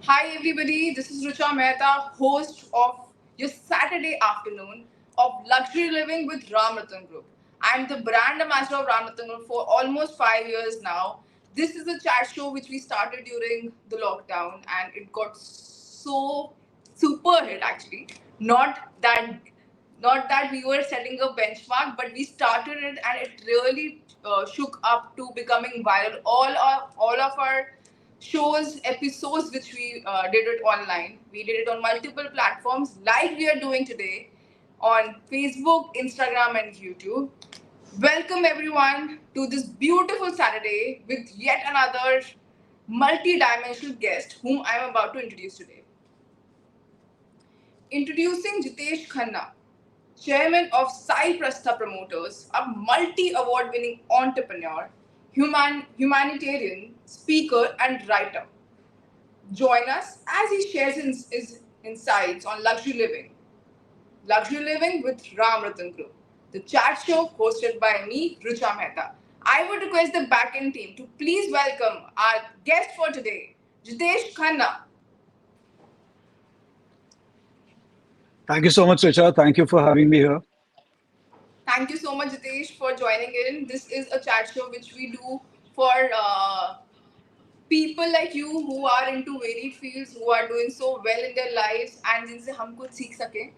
Hi everybody, this is Rucha Mehta, host of your Saturday afternoon of Luxury Living with Ram Ratan Group. I'm the brand ambassador of Ram Ratan Group for almost 5 years now. This is a chat show which we started during the lockdown and it got so super hit actually. Not that not that we were setting a benchmark, but we started it and it really shook up to becoming viral. All of our shows, episodes which we did it online. We did it on multiple platforms like we are doing today on Facebook, Instagram, and YouTube. Welcome everyone to this beautiful Saturday with yet another multi-dimensional guest whom I am about to introduce today. Introducing Jitesh Khanna, chairman of Sai Prastha Promoters, a multi award winning entrepreneur, humanitarian, speaker, and writer. Join us as he shares his insights on luxury living. Luxury Living with Ram Ratan Group, the chat show hosted by me, Rucha Mehta. I would request the backend team to please welcome our guest for today, Jitesh Khanna. Thank you so much, Richa. Thank you for having me here. Thank you so much, Jitesh, for joining in. This is a chat show which we do for people like you who are into varied fields, who are doing so well in their lives, and जिनसे हम कुछ सीख सकें.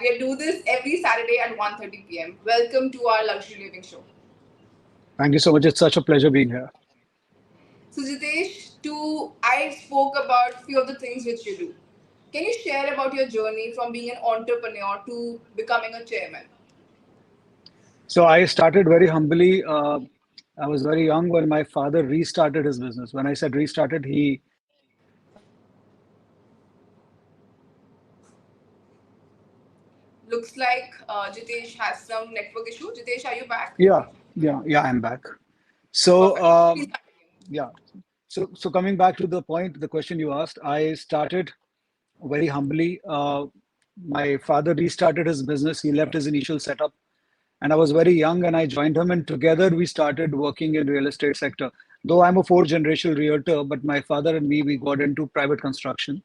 We do this every Saturday at 1:30 p.m. Welcome to our Luxury Living show. Thank you so much. It's such a pleasure being here. So, Jitesh, I spoke about few of the things which you do. Can you share about your journey from being an entrepreneur to becoming a chairman? So I started very humbly. I was very young when my father restarted his business. When I said restarted, he Looks like Jitesh has some network issue. Jitesh, are you back? yeah, I'm back. So Perfect. Please continue. yeah, so coming back to the point, the question you asked, I started very humbly. My father restarted his business. He left his initial setup, and I was very young, and I joined him, and together we started working in real estate sector. Though I'm a fourth generation realtor, but my father and me, we got into private construction.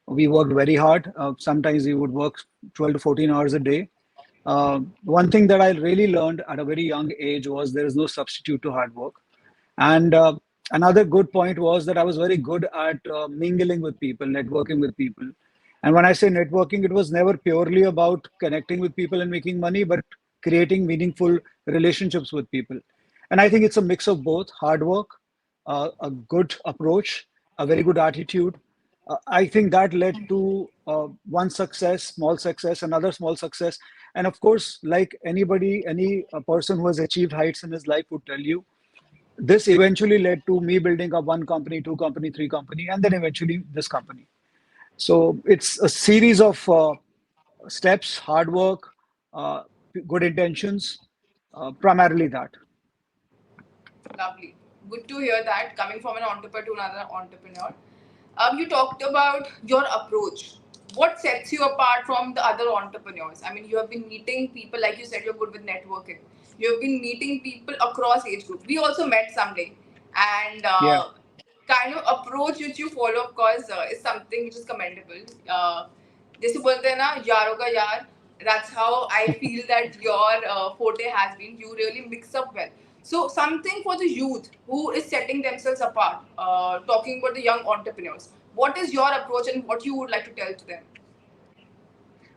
We worked very hard. Sometimes we would work 12 to 14 hours a day. One thing that I really learned at a very young age was there is no substitute to hard work. And another good point was that I was very good at mingling with people, networking with people. And when I say networking, it was never purely about connecting with people and making money, but creating meaningful relationships with people. And I think it's a mix of both hard work, a good approach, a very good attitude. I think that led to one success, small success, another small success. And of course, like anybody, any person who has achieved heights in his life would tell you, this eventually led to me building up one company, two company, three company, and then eventually this company. So it's a series of steps, hard work, uh, good intentions, primarily that. Lovely. Good to hear that coming from an entrepreneur to another entrepreneur. You talked about your approach. What sets you apart from the other entrepreneurs? I mean, you have been meeting people, like you said, you're good with networking. You have been meeting people across age groups. We also met someday. And Yeah. kind of approach which you follow, of course, is something which is commendable. जैसे बोलते हैं ना यारों का यार, that's how I feel that your forte has been. You really mix up well. So something for the youth who is setting themselves apart, talking about the young entrepreneurs. What is your approach and what you would like to tell to them?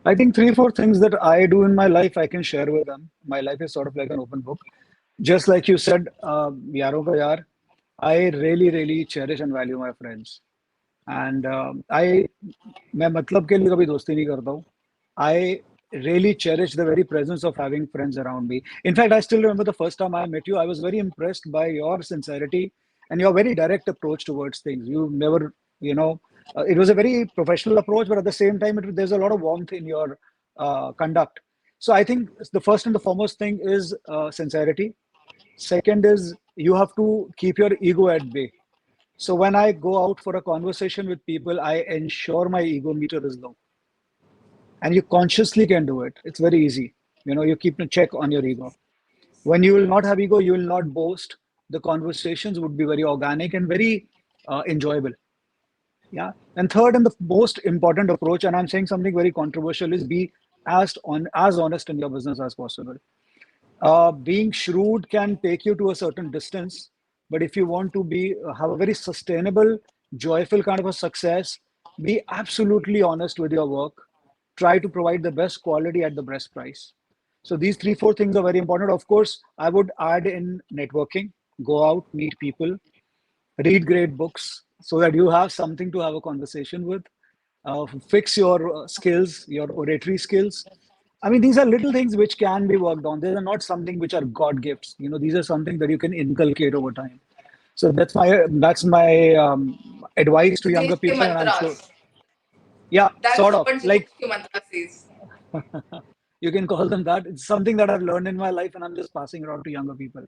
I think three, four things that I do in my life I can share with them. My life is sort of like an open book. Just like you said, yaro ka yaar, I really, really cherish and value my friends. And मैं मतलब के लिए कभी दोस्ती नहीं करता हूँ. I really cherish the very presence of having friends around me. In fact, I still remember the first time I met you. I was very impressed by your sincerity and your very direct approach towards things. You never, you know, it was a very professional approach, but at the same time, there's a lot of warmth in your conduct. So I think the first and the foremost thing is sincerity. Second is you have to keep your ego at bay. So when I go out for a conversation with people, I ensure my ego meter is low. And you consciously can do it. It's very easy. You know, you keep a check on your ego. When you will not have ego, you will not boast. The conversations would be very organic and very enjoyable. Yeah. And third, and the most important approach, and I'm saying something very controversial, is be as honest in your business as possible. Being shrewd can take you to a certain distance, but if you want to be have a very sustainable, joyful kind of a success, be absolutely honest with your work. Try to provide the best quality at the best price. So these three, four things are very important. Of course, I would add in networking. Go out, meet people, read great books so that you have something to have a conversation with. Fix your skills, your oratory skills. I mean, these are little things which can be worked on. These are not something which are God gifts. You know, these are something that you can inculcate over time. So that's my advice to younger Jitesh ke people, and I'm sure, mantras. yeah, That's sort of what like Jitesh ke mantra says. you can call them that. It's something that I've learned in my life, and I'm just passing it on to younger people.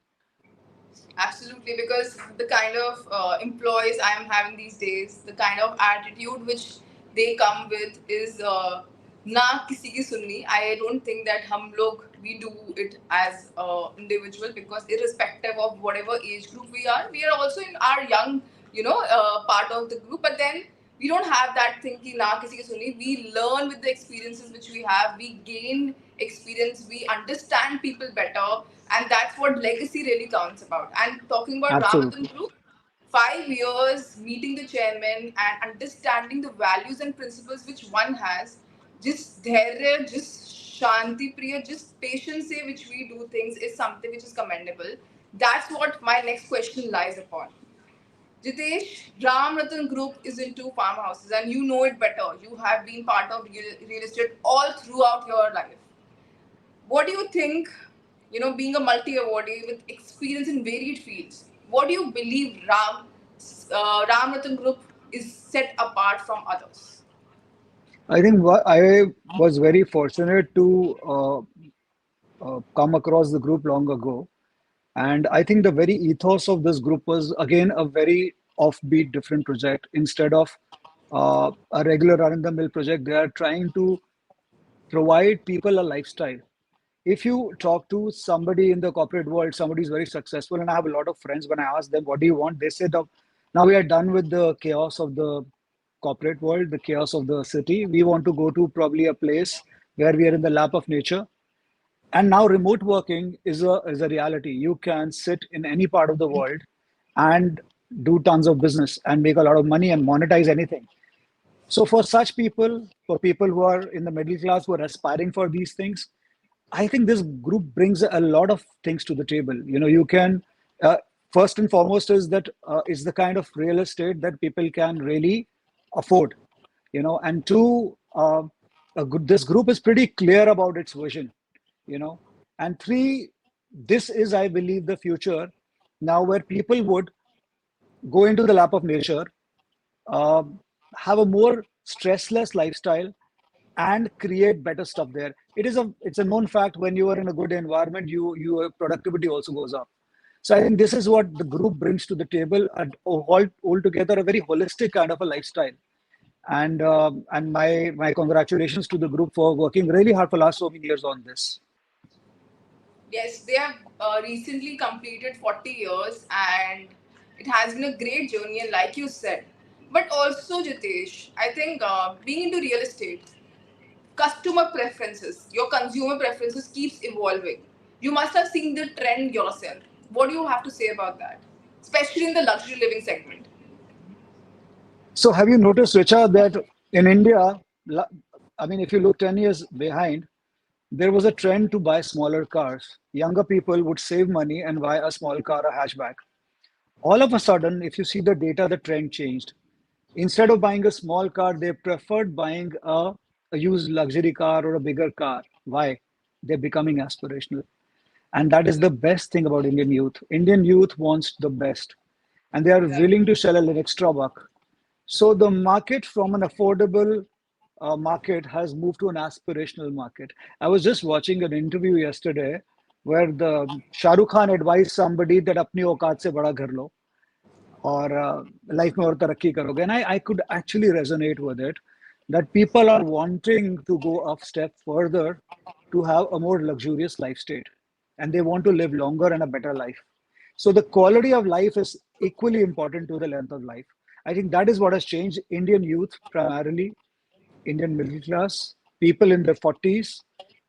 Absolutely, because the kind of employees I am having these days, the kind of attitude which they come with is na kisi ki sunni. I don't think that hum log we do it as individual, because irrespective of whatever age group we are also in our young, part of the group. But then we don't have that thing ki na kisi ki sunni. We learn with the experiences which we have. We gain experience. We understand people better, and that's what legacy really counts about. And talking about Ramadan Absolutely. Group, 5 years meeting the chairman and understanding the values and principles which one has, just dhairya, just shanti priya, just patience say which we do things is something which is commendable. That's what my next question lies upon. Jitesh, Ram Ratan Group is into farmhouses, and you know it better. You have been part of real estate all throughout your life. What do you think, being a multi awardee with experience in varied fields, what do you believe Ram Ratan Group is set apart from others? I think I was very fortunate to come across the group long ago. And I think the very ethos of this group was again a very offbeat, different project. Instead of a regular run in the mill project, they are trying to provide people a lifestyle. If you talk to somebody in the corporate world, somebody is very successful, and I have a lot of friends, when I ask them, what do you want? They say, now we are done with the chaos of the corporate world, the chaos of the city. We want to go to probably a place where we are in the lap of nature. And now remote working is a reality. You can sit in any part of the world and do tons of business and make a lot of money and monetize anything. So for such people, for people who are in the middle class, who are aspiring for these things, I think this group brings a lot of things to the table. You know, you can first and foremost is that it's the kind of real estate that people can really afford. You know, and two, this group is pretty clear about its vision. You know, and three, this is, I believe, the future now where people would go into the lap of nature, um, have a more stressless lifestyle, and create better stuff there. It's a known fact, when you are in a good environment, your productivity also goes up. So I think this is what the group brings to the table, and altogether a very holistic kind of a lifestyle. And my congratulations to the group for working really hard for last so many years on this. Yes, they have recently completed 40 years, and it has been a great journey, and like you said. But also, Jitesh, I think being into real estate, customer preferences, your consumer preferences keeps evolving. You must have seen the trend yourself. What do you have to say about that? Especially in the luxury living segment. So have you noticed, Richa, that in India, I mean, if you look 10 years behind, there was a trend to buy smaller cars. Younger people would save money and buy a small car, a hatchback. All of a sudden, if you see the data, the trend changed. Instead of buying a small car, they preferred buying a used luxury car or a bigger car. Why? They're becoming aspirational. And that is the best thing about Indian youth. Indian youth wants the best, and they are Exactly. willing to sell a little extra buck. So the market from an affordable market has moved to an aspirational market. I was just watching an interview yesterday where the Shah Rukh Khan advised somebody that अपनी औकात से बड़ा घर लो और life में और तरक्की करोगे. And I could actually resonate with it, that people are wanting to go a step further to have a more luxurious life state, and they want to live longer and a better life. So the quality of life is equally important to the length of life. I think that is what has changed. Indian youth, primarily Indian middle class, people in their 40s,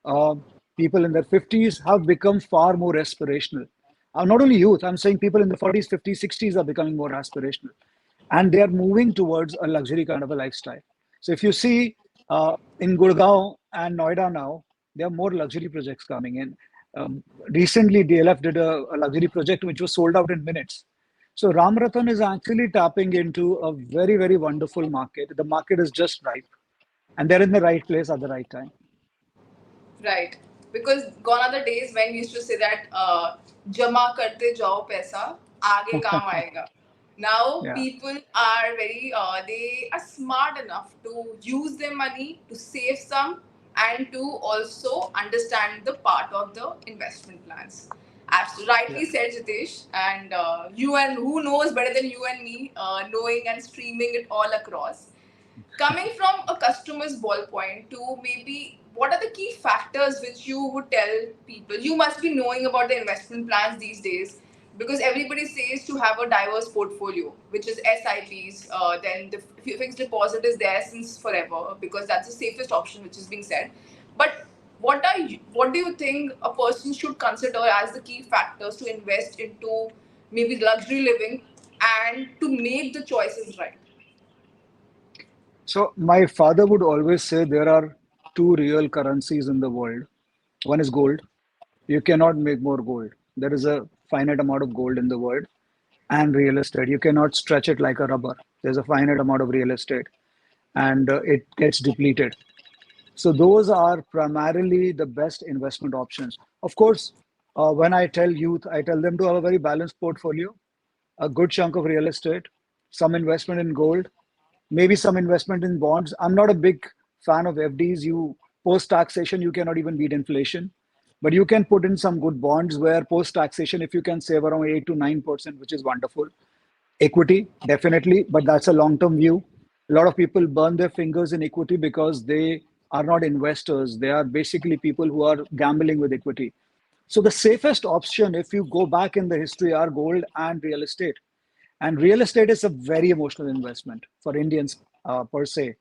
uh, people in their 50s have become far more aspirational. Not only youth, I'm saying people in the 40s, 50s, 60s are becoming more aspirational. And they are moving towards a luxury kind of a lifestyle. So if you see in Gurgaon and Noida now, there are more luxury projects coming in. Recently, DLF did a luxury project which was sold out in minutes. So Ram Ratan is actually tapping into a very, very wonderful market. The market is just ripe and they're in the right place at the right time. Right. Because gone are the days when we used to say that jama karte jao paisa, aage kaam aayega. Now Yeah, people are they are smart enough to use their money to save some and to also understand the part of the investment plans. Absolutely yeah. rightly said, Jitesh. And you and who knows better than you and me, knowing and streaming it all across. Coming from a customer's ballpoint to maybe what are the key factors which you would tell people? You must be knowing about the investment plans these days because everybody says to have a diverse portfolio, which is SIPs. Then the fixed deposit is there since forever because that's the safest option, which is being said. But what do you think a person should consider as the key factors to invest into maybe luxury living and to make the choices right? So my father would always say there are two real currencies in the world. One is gold. You cannot make more gold. There is a finite amount of gold in the world, and real estate. You cannot stretch it like a rubber. There's a finite amount of real estate, and it gets depleted. So those are primarily the best investment options. Of course, when I tell youth, I tell them to have a very balanced portfolio, a good chunk of real estate, some investment in gold, maybe some investment in bonds. I'm not a big fan of FDs. You post taxation, you cannot even beat inflation. But you can put in some good bonds where post taxation, if you can save around 8 to 9%, which is wonderful. Equity, definitely, but that's a long term view. A lot of people burn their fingers in equity because they are not investors. They are basically people who are gambling with equity. So the safest option, if you go back in the history, are gold and real estate. And real estate is a very emotional investment for Indians per se.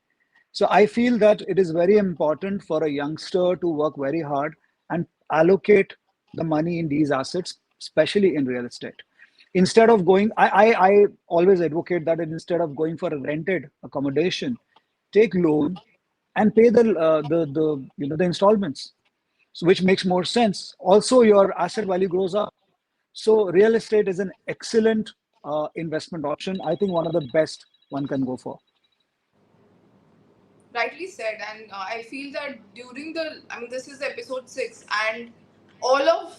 So I feel that it is very important for a youngster to work very hard and allocate the money in these assets, especially in real estate. Instead of going, I always advocate that instead of going for a rented accommodation, take loan and pay the installments, so which makes more sense. Also, your asset value grows up. So real estate is an excellent investment option. I think one of the best one can go for. Rightly said, and I feel that during this is episode 6, and all of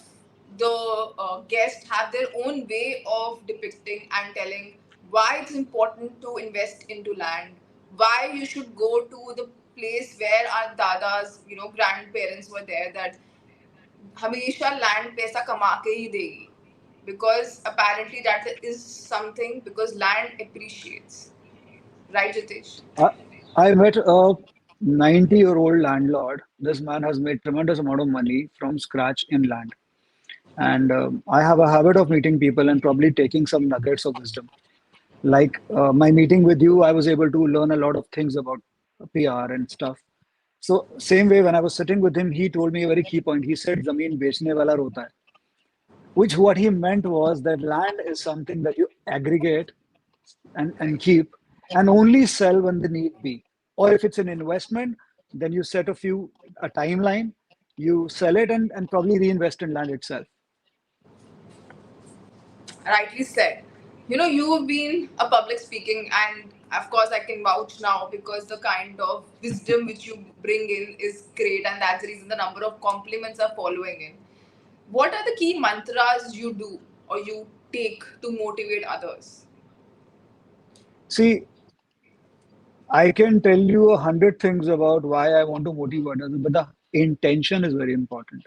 the guests have their own way of depicting and telling why it's important to invest into land, why you should go to the place where our dadas, grandparents were there, that हमेशा land पैसा कमा के ही देगी because apparently that is something because land appreciates, right, Jitesh? I, I met a 90-year-old landlord. This man has made tremendous amount of money from scratch in land. And I have a habit of meeting people and probably taking some nuggets of wisdom. Like my meeting with you, I was able to learn a lot of things about PR and stuff. So same way, when I was sitting with him, he told me a very key point. He said, "Zameen bechne wala rota hai," which what he meant was that land is something that you aggregate and keep and only sell when the need be. Or if it's an investment, then you set a timeline, you sell it and probably reinvest in land itself. Rightly said. You've been a public speaking, and of course, I can vouch now because the kind of wisdom which you bring in is great, and that's the reason the number of compliments are following in. What are the key mantras you do or you take to motivate others? See, I can tell you 100 things about why I want to motivate others, but the intention is very important.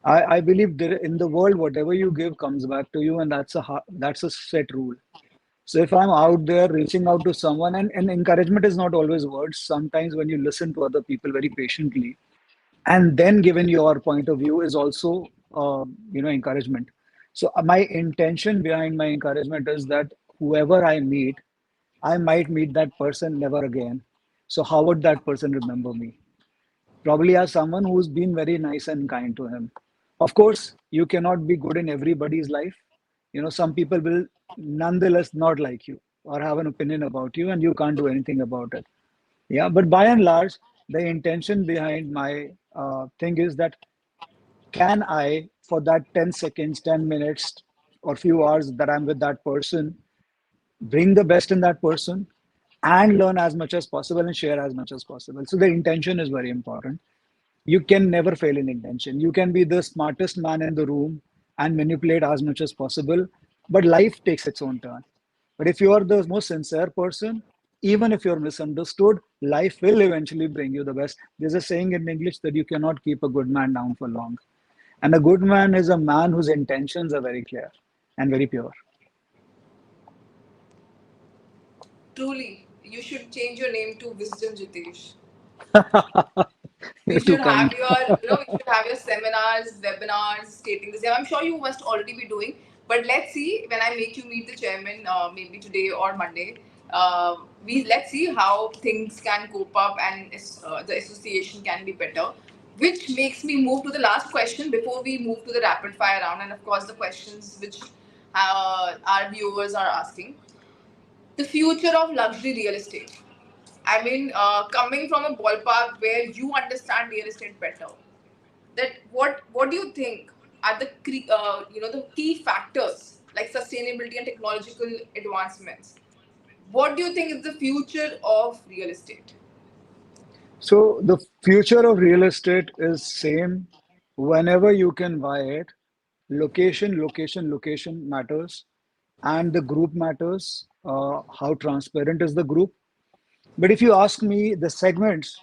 I believe that in the world, whatever you give comes back to you, and that's a set rule. So if I'm out there reaching out to someone, and encouragement is not always words. Sometimes when you listen to other people very patiently, and then given your point of view is also encouragement. So my intention behind my encouragement is that whoever I meet, I might meet that person never again. So how would that person remember me? Probably as someone who's been very nice and kind to him. Of course, you cannot be good in everybody's life. You know, some people will nonetheless not like you or have an opinion about you, and you can't do anything about it. Yeah, but by and large, the intention behind my thing is that can I, for that 10 seconds, 10 minutes, or few hours that I'm with that person, bring the best in that person and learn as much as possible and share as much as possible. So the intention is very important. You can never fail in intention. You can be the smartest man in the room and manipulate as much as possible, but life takes its own turn. But if you are the most sincere person, even if you're misunderstood, life will eventually bring you the best. There's a saying in English that you cannot keep a good man down for long. And a good man is a man whose intentions are very clear and very pure. Truly, you should change your name to Wisdom Jitesh. We You're too should kind. have your, we should have your seminars, webinars stating the same. I'm sure you must already be doing, but let's see when I make you meet the chairman, maybe today or Monday. We let's see how things can cope up and the association can be better. Which makes me move to the last question before we move to the rapid fire round, and of course the questions which our viewers are asking. The future of luxury real estate. I mean, coming from a ballpark where you understand real estate better, that what do you think are the the key factors like sustainability and technological advancements? What do you think is the future of real estate? So the future of real estate is same whenever you can buy it. Location matters, and the group matters. How transparent is the group? But if you ask me the segments,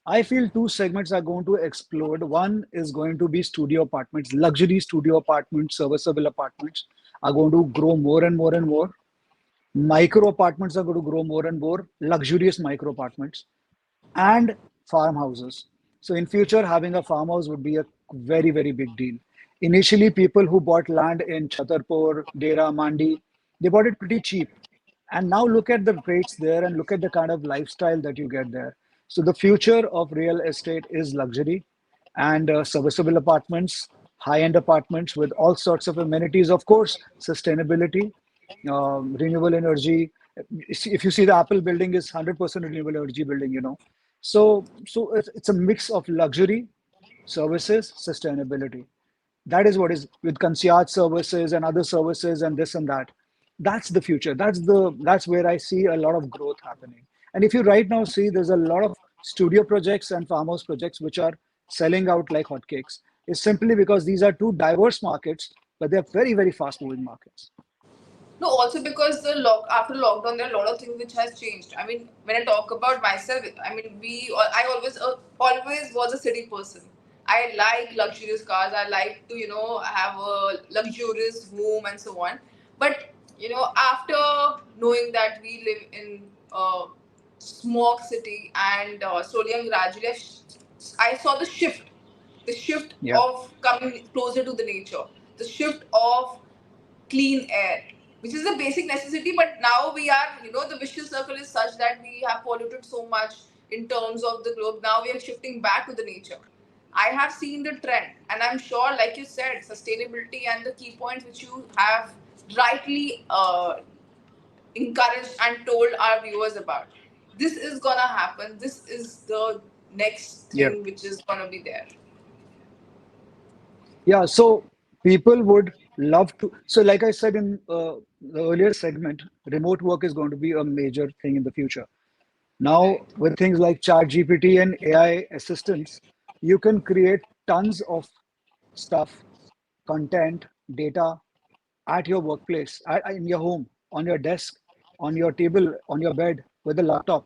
I feel two segments are going to explode. One is going to be studio apartments, luxury studio apartments, serviceable apartments are going to grow more and more and more. Micro apartments are going to grow more and more, luxurious micro apartments and farmhouses. So in future, having a farmhouse would be a very, very big deal. Initially, people who bought land in Chhatarpur, Dera, Mandi, they bought it pretty cheap. And now look at the rates there and look at the kind of lifestyle that you get there. So the future of real estate is luxury and serviceable apartments, high-end apartments with all sorts of amenities. Of course, sustainability, renewable energy. If you see the Apple building is 100% renewable energy building, you know. So it's a mix of luxury, services, sustainability. That is what is with concierge services and other services and this and that. That's the future. That's where I see a lot of growth happening. And if you right now see, there's a lot of studio projects and farmhouse projects which are selling out like hotcakes. It's simply because these are two diverse markets, but they're very, very fast moving markets. No, also because after lockdown there are a lot of things which has changed. I mean, when I talk about myself, I mean I always was a city person. I like luxurious cars. I like to have a luxurious home and so on. But after knowing that we live in a smog city and slowly and gradually I saw the shift Yeah. of coming closer to the nature, the shift of clean air, which is a basic necessity. But now we are, the vicious circle is such that we have polluted so much in terms of the globe. Now we are shifting back to the nature. I have seen the trend, and I'm sure, like you said, sustainability and the key points which you have rightly encouraged and told our viewers about. This is gonna happen. This is the next Yeah. thing which is gonna be there. Yeah, so people would love to. So, like I said in the earlier segment, remote work is going to be a major thing in the future. Now, Right. with things like ChatGPT and AI assistants, you can create tons of stuff, content, data at your workplace, in your home, on your desk, on your table, on your bed, with a laptop.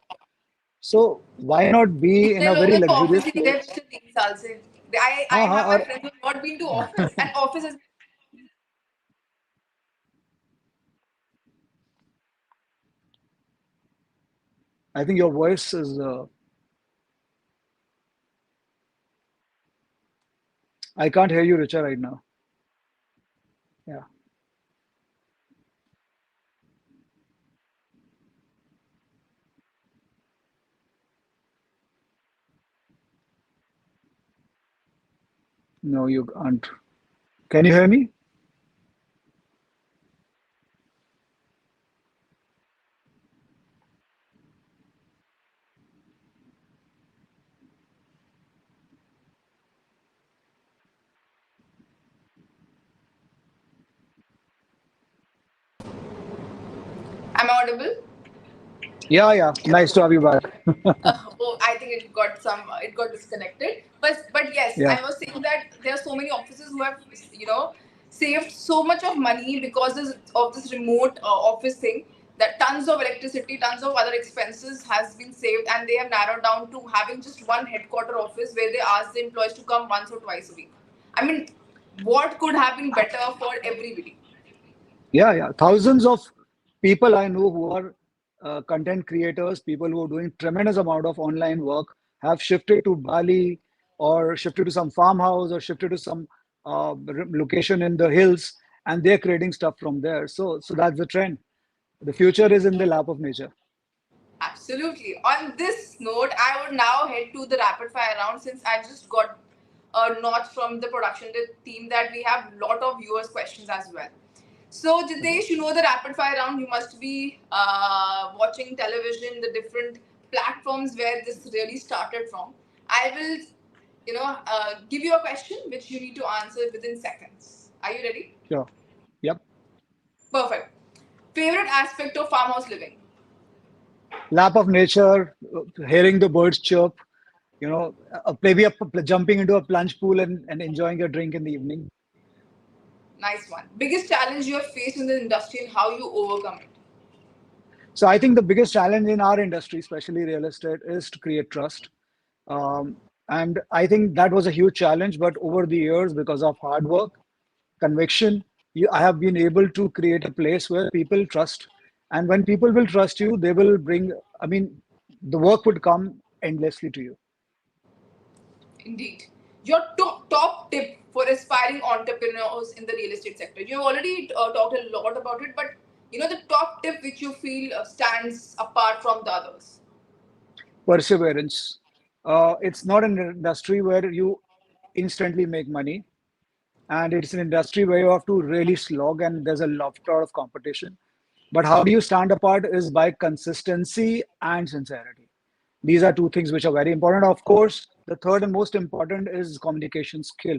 So, why not be in जितने a very लोगों को office luxurious ही गए place? पिछले 3 साल से I हाँ हाँ have my और friends who have not been to office and office has I think your voice is. I can't hear you, Richa, right now. Yeah. No, you can't. Can you hear me? Am I audible? Yeah, yeah. Nice to have you back. Oh, I think it got disconnected. But yes, Yeah. I was saying that there are so many offices who have saved so much of money because of this remote office thing. That tons of electricity, tons of other expenses has been saved, and they have narrowed down to having just one headquarter office where they ask the employees to come once or twice a week. I mean, what could have been better for everybody? Yeah, yeah. Thousands of people I know who are content creators, people who are doing tremendous amount of online work, have shifted to Bali or shifted to some farmhouse or shifted to some location in the hills, and they're creating stuff from there. So that's the trend. The future is in the lap of nature. Absolutely. On this note, I would now head to the rapid fire round since I just got a notch from the production team that we have a lot of viewers' questions as well. So, Okay. Jitesh, you know the rapid fire round. You must be watching television, the different platforms where this really started from. I will, give you a question which you need to answer within seconds. Are you ready? Sure. Yep. Perfect. Favorite aspect of farmhouse living? Lap of nature, hearing the birds chirp, maybe jumping into a plunge pool and enjoying a drink in the evening. Nice one. Biggest challenge you have faced in the industry and how you overcome it? So I think the biggest challenge in our industry, especially real estate, is to create trust. And I think that was a huge challenge. But over the years, because of hard work, conviction, I have been able to create a place where people trust. And when people will trust you, they will bring, I mean, the work would come endlessly to you. Indeed. Your top tip for aspiring entrepreneurs in the real estate sector. You've already talked a lot about it, but the top tip which you feel stands apart from the others. Perseverance. It's not an industry where you instantly make money, and it's an industry where you have to really slog, and there's a lot of competition. But how do you stand apart is by consistency and sincerity. These are two things which are very important. Of course, the third and most important is communication skill.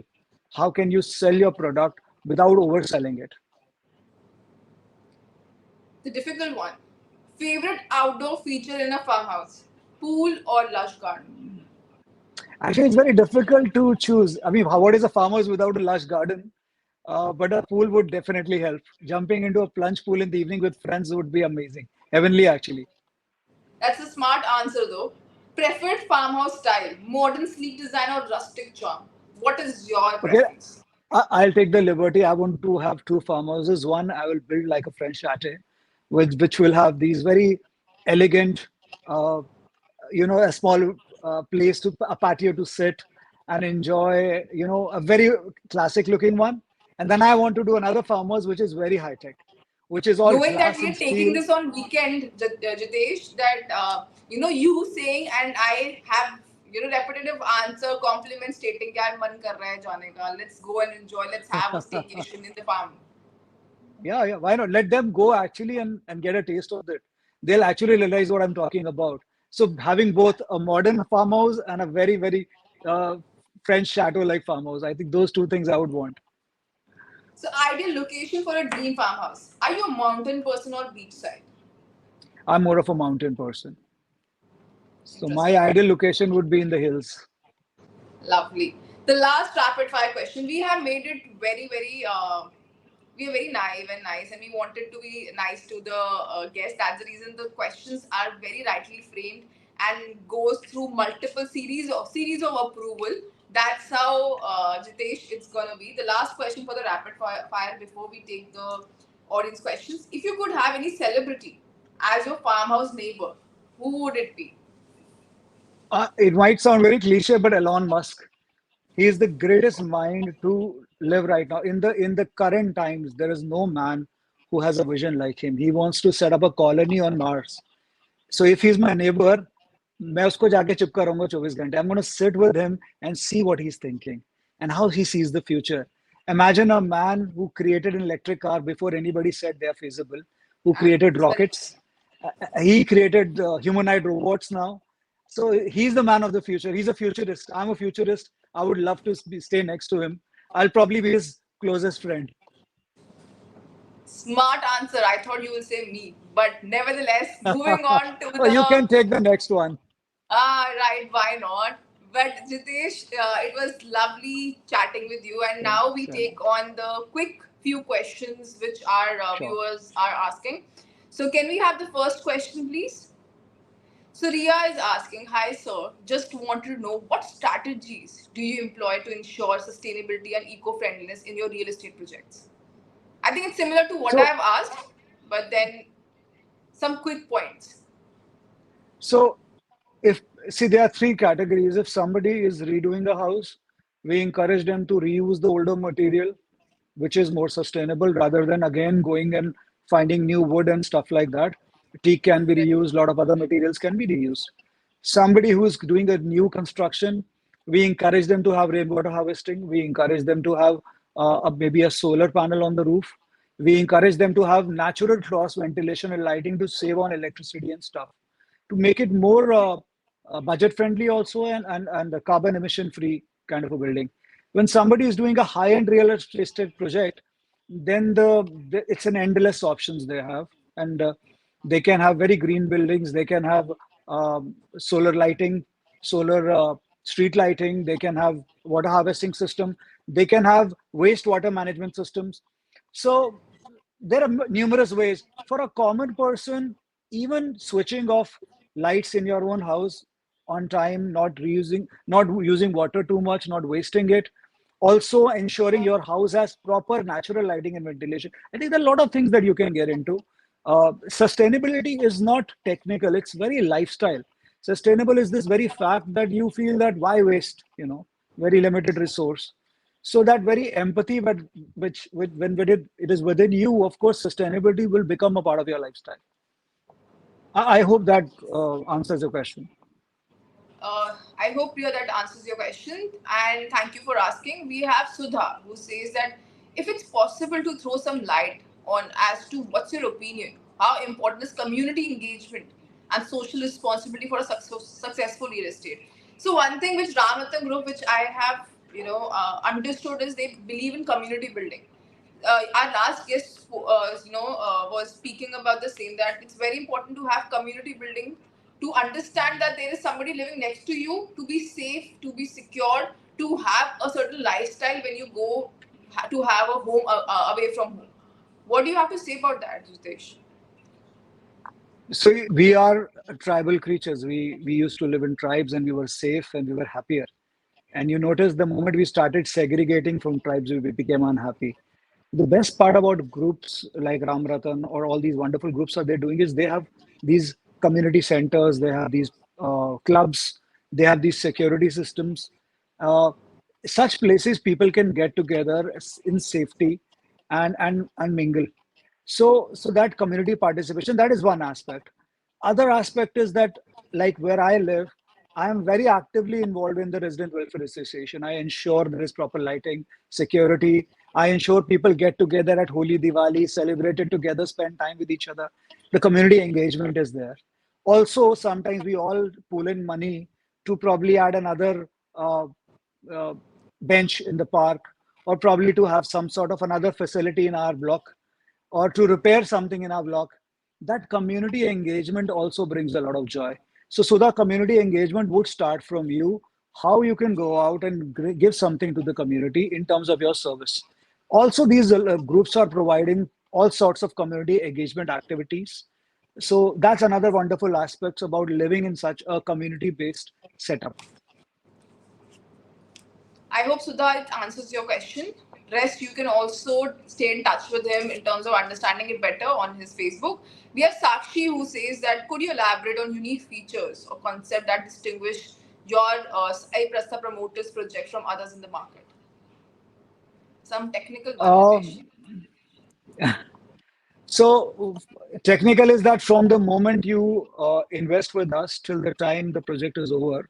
How can you sell your product without overselling it? The difficult one. Favorite outdoor feature in a farmhouse? Pool or lush garden? Actually, it's very difficult to choose. I mean, what is a farmhouse without a lush garden? But a pool would definitely help. Jumping into a plunge pool in the evening with friends would be amazing. Heavenly, actually. That's a smart answer though. Preferred farmhouse style, modern sleek design or rustic charm? What is your Okay, preference? I'll take the liberty. I want to have two farmhouses. One, I will build like a French chateau, which will have these very elegant, uh, a small place to a patio to sit and enjoy, a very classic looking one. And then I want to do another farmhouse, which is very high tech, which is all Knowing that glass we and are taking steel. this on weekend, Jitesh, that you saying and I have repetitive answer, compliment stating यार मन कर रहा है जाने का. Let's go and enjoy. Let's have a staycation in the farm. Yeah, yeah. Why not? Let them go actually and get a taste of it. They'll actually realize what I'm talking about. So having both a modern farmhouse and a very, very uh, French chateau-like farmhouse, I think those two things I would want. So ideal location for a dream farmhouse. Are you a mountain person or beachside? I'm more of a mountain person. So my Interesting. ideal location would be in the hills. Lovely. The last rapid fire question. We have made it very, very. We are very naive and nice, and we wanted to be nice to the guests. That's the reason the questions are very rightly framed and goes through multiple series of approval. That's how Jitesh it's gonna be. The last question for the rapid fire before we take the audience questions. If you could have any celebrity as your farmhouse neighbor, who would it be? It might sound very cliche, but Elon Musk, he is the greatest mind to live right now. In the current times, there is no man who has a vision like him. He wants to set up a colony on Mars. So if he's my neighbor, मैं उसको जाके चिपका रहूंगा 24 घंटे. I'm going to sit with him and see what he's thinking. and how he sees the future. Imagine a man who created an electric car before anybody said they're feasible, who created It's very rockets. He created humanoid robots now. So he's the man of the future. He's a futurist. I'm a futurist. I would love to stay next to him. I'll probably be his closest friend. smart answer. I thought you will say me, but nevertheless, moving on to Oh, you the can take the next one. right, why not? But Jitesh, it was lovely chatting with you, and Sure, now we sure, take on the quick few questions which our sure. viewers are asking. So, can we have the first question, please? So, Ria is asking, "Hi, sir. Just wanted to know what strategies do you employ to ensure sustainability and eco-friendliness in your real estate projects?" I think it's similar to what I So, have asked, but then some quick points. so if see, there are three categories. If somebody is redoing a house, we encourage them to reuse the older material, which is more sustainable rather than again going and finding new wood and stuff like that. Teak can be reused, a lot of other materials can be reused. Somebody who is doing a new construction, we encourage them to have rainwater harvesting. We encourage them to have maybe a solar panel on the roof. We encourage them to have natural cross ventilation and lighting to save on electricity and stuff, to make it more budget friendly also, and a carbon emission free kind of a building. When somebody is doing a high end real estate project, then it's an endless options they have, and they can have very green buildings. They can have solar lighting, solar street lighting. They can have water harvesting system. They can have wastewater management systems. So there are numerous ways for a common person. Even switching off lights in your own house on time, not using water too much, not wasting it, also ensuring your house has proper natural lighting and ventilation. I think there are a lot of things that you can get into. Sustainability is not technical, it's very lifestyle. Sustainable is this very fact that you feel that why waste, very limited resource. So that very empathy, but when it is within you, of course, sustainability will become a part of your lifestyle. I hope that answers your question. I hope, Priya, that answers your question. And thank you for asking. We have Sudha, who says that if it's possible to throw some light on as to what's your opinion, how important is community engagement and social responsibility for a successful real estate. So one thing which Ramanathan Group, which I have understood, is they believe in community building. Our last guest, was speaking about the same, that it's very important to have community building, to understand that there is somebody living next to you, to be safe, to be secure, to have a certain lifestyle when you go to have a home away from home. What do you have to say about that, Jitesh? So we are tribal creatures. We used to live in tribes, and we were safe and we were happier. And you notice the moment we started segregating from tribes, we became unhappy. The best part about groups like Ram Ratan or all these wonderful groups that they're doing is they have these community centers, they have these clubs, they have these security systems. Uh, Such places people can get together in safety and mingle. So that community participation, that is one aspect. Other aspect is that, like where I live, I am very actively involved in the resident welfare association. I ensure there is proper lighting, security. I ensure people get together at Holi, Diwali, celebrate it together, spend time with each other. The community engagement is there. Also, sometimes we all pull in money to probably add another uh, bench in the park, or probably to have some sort of another facility in our block, or to repair something in our block. That community engagement also brings a lot of joy. So the community engagement would start from you, how you can go out and give something to the community in terms of your service. Also, these groups are providing all sorts of community engagement activities. So that's another wonderful aspect about living in such a community-based setup. I hope, Sudha, it answers your question. Rest, you can also stay in touch with him in terms of understanding it better on his Facebook. We have Sakshi, who says that could you elaborate on unique features or concept that distinguish your Sai Prastha Promoters project from others in the market? Some technical one, Jitesh. Um, So technical is that from the moment you invest with us till the time the project is over,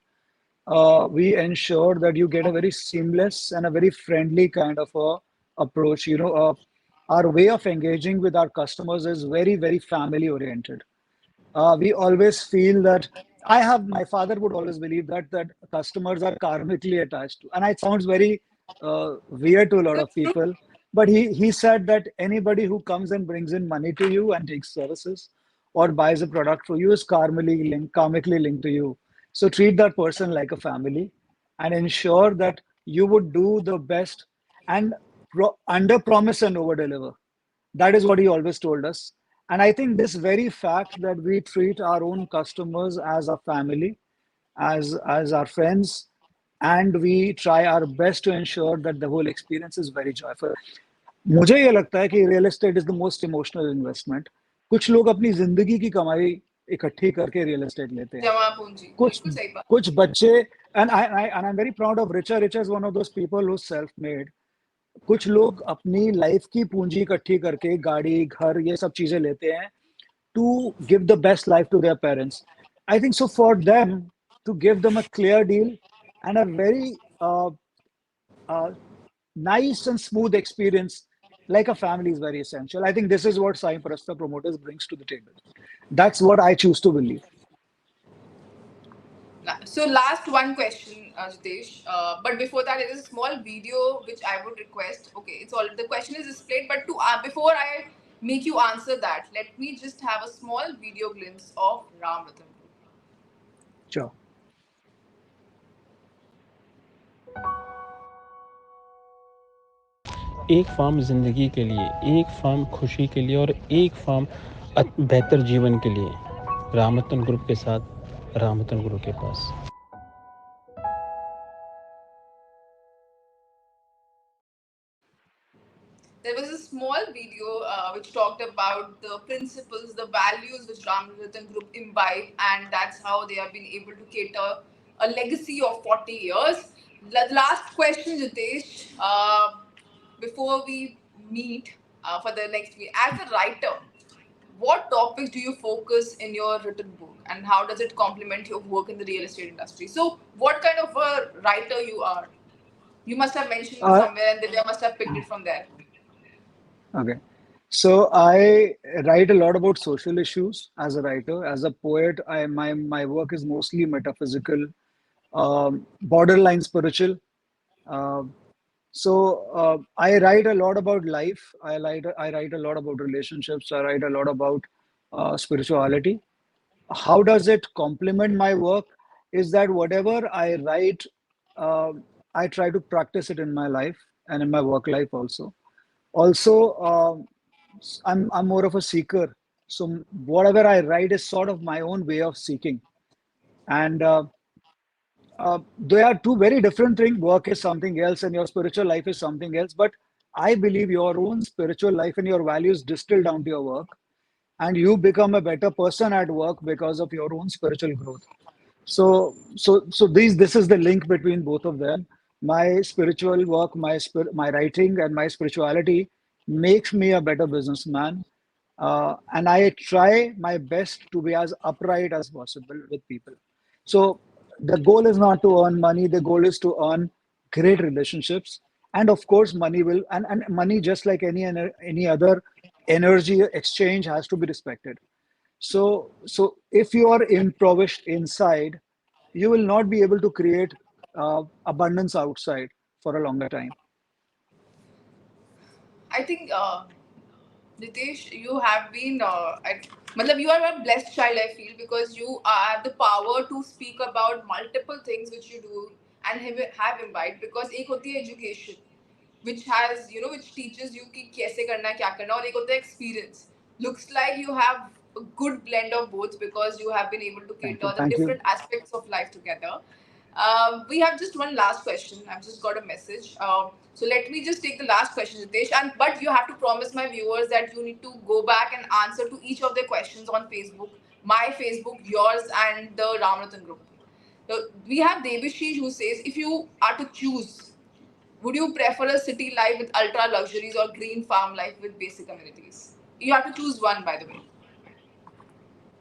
we ensure that you get a very seamless and a very friendly kind of a approach. Our way of engaging with our customers is very, very family oriented. We always feel that my father would always believe that customers are karmically attached to, and it sounds very weird to a lot of True. people, but he said that anybody who comes and brings in money to you and takes services or buys a product for you is karmically linked to you. So treat that person like a family and ensure that you would do the best and under promise and over deliver. That is what he always told us. And I think this very fact that we treat our own customers as a family, as our friends, and we try our best to ensure that the whole experience is very joyful. मुझे ये लगता है कि real estate is the most emotional investment. कुछ लोग अपनी जिंदगी की कमाई इकट्ठी करके रियल एस्टेट लेते हैं. जमा पूंजी कुछ बिल्कुल सही बात. कुछ बच्चे and I'm very proud of Richa. Richa is one of those people who's self-made. कुछ लोग अपनी लाइफ की पूंजी इकट्ठी करके गाड़ी घर ये सब चीजें लेते हैं to give the best life to their parents. I think so for them to give them a clear deal and a very uh, nice and smooth experience like a family is very essential. I think this is what Sai Prastha Promoters brings to the table. That's what I choose to believe. So last one question, Jitesh. But before that, there is a small video which I would request. Okay, it's all the question is displayed, but to before I make you answer that, let me just have a small video glimpse of Ram Ratan Group. Sure. एक farm ज़िंदगी के लिए, एक farm खुशी के लिए और एक फार्म बेहतर जीवन के लिए। रामरतन ग्रुप के साथ रामरतन ग्रुप के पास। There was a small video which talked about the principles, the values which Ram Ratan Group imbibe, and that's how they have been able to cater a legacy of 40 years. The last question, Jitesh, before we meet for the next week, as a writer, what topics do you focus in your written book, and how does it complement your work in the real estate industry? So, what kind of a writer you are? You must have mentioned it Uh, somewhere, and they must have picked it from there. okay. So I write a lot about social issues as a writer. As a poet, my work is mostly metaphysical, borderline spiritual. Uh, I write a lot about life. I write a lot about relationships. I write a lot about spirituality. How does it complement my work? Is that whatever I write, uh, I try to practice it in my life and in my work life also. Also, I'm more of a seeker. So whatever I write is sort of my own way of seeking. And they are two very different things. Work is something else, and your spiritual life is something else. But I believe your own spiritual life and your values distill down to your work, and you become a better person at work because of your own spiritual growth. So this is the link between both of them. My spiritual work, my writing, and my spirituality makes me a better businessman, and I try my best to be as upright as possible with people. So the goal is not to earn money. The goal is to earn great relationships, and of course, money will and money, just like any other energy exchange, has to be respected. So if you are impoverished inside, you will not be able to create abundance outside for a longer time. I think, Nitesh, you have been, matlab you are a blessed child, I feel, because you have the power to speak about multiple things which you do and have imbibed. Because एक होती है education, which has, which teaches you कि कैसे करना है, क्या करना है, और एक होता है experience. Looks like you have a good blend of both because you have been able to Thank cater you. the Thank you. different aspects of life together. We have just one last question. I've just got a message. So let me just take the last question, Jitesh. And but you have to promise my viewers that you need to go back and answer to each of their questions on Facebook, my Facebook, yours, and the Ramanathan group. So we have Devishi who says, if you are to choose, would you prefer a city life with ultra luxuries or green farm life with basic amenities? You have to choose one, by the way.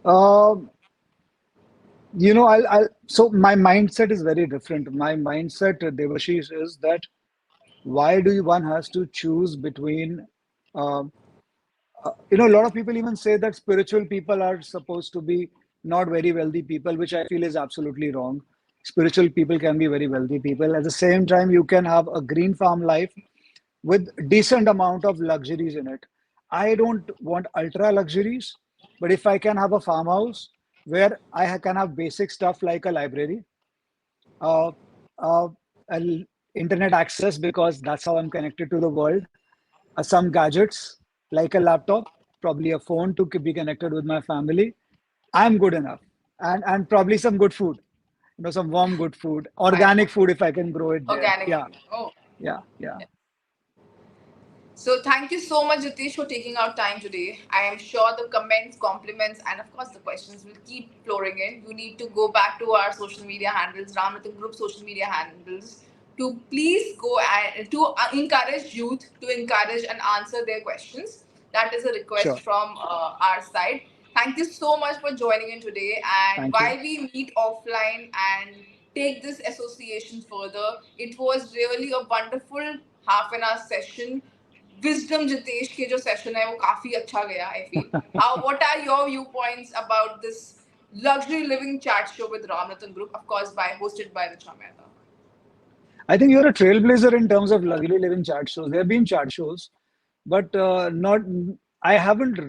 Um So my mindset is very different. My mindset, Devashish, is that why do you one has to choose between, uh, a lot of people even say that spiritual people are supposed to be not very wealthy people, which I feel is absolutely wrong. Spiritual people can be very wealthy people. At the same time, you can have a green farm life with decent amount of luxuries in it. I don't want ultra luxuries, but if I can have a farmhouse where can have basic stuff like a library, uh, uh, internet access because that's how I'm connected to the world, some gadgets like a laptop, probably a phone to be connected with my family, I'm good enough. And probably some good food, some warm good food, Fine. organic food if I can grow it there. Organic Yeah, food. Oh. yeah, yeah. So thank you so much, Jitesh, for taking out time today. I am sure the comments, compliments, and of course the questions will keep pouring in. You need to go back to our social media handles, Ramanathan Group social media handles, to please go and to encourage youth to encourage and answer their questions. That is a request Sure. from our side. Thank you so much for joining in today. And Thank you. while we meet offline and take this association further, it was really a wonderful half an hour session. Wisdom Jitesh के जो session है वो काफी अच्छा गया I feel how what are your viewpoints about this luxury living chat show with Ramanathan Group, of course, hosted by Richa Mehta. I think you're a trailblazer in terms of luxury living chat shows. There have been chat shows, but not. I haven't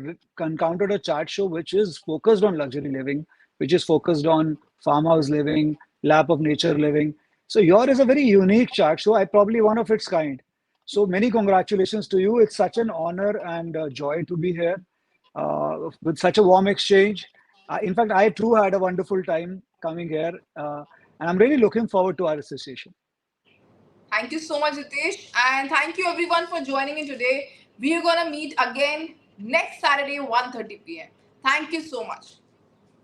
encountered a chat show which is focused on luxury living, which is focused on farmhouse living, lap of nature living. So yours is a very unique chat show. I probably one of its kind. So many congratulations to you. It's such an honor and joy to be here with such a warm exchange. In fact, I too had a wonderful time coming here, and I'm really looking forward to our association. Thank you so much, Jitesh. And thank you everyone for joining in today. We are going to meet again next Saturday, 1:30 p.m. Thank you so much.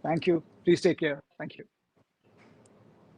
Thank you. Please take care. Thank you.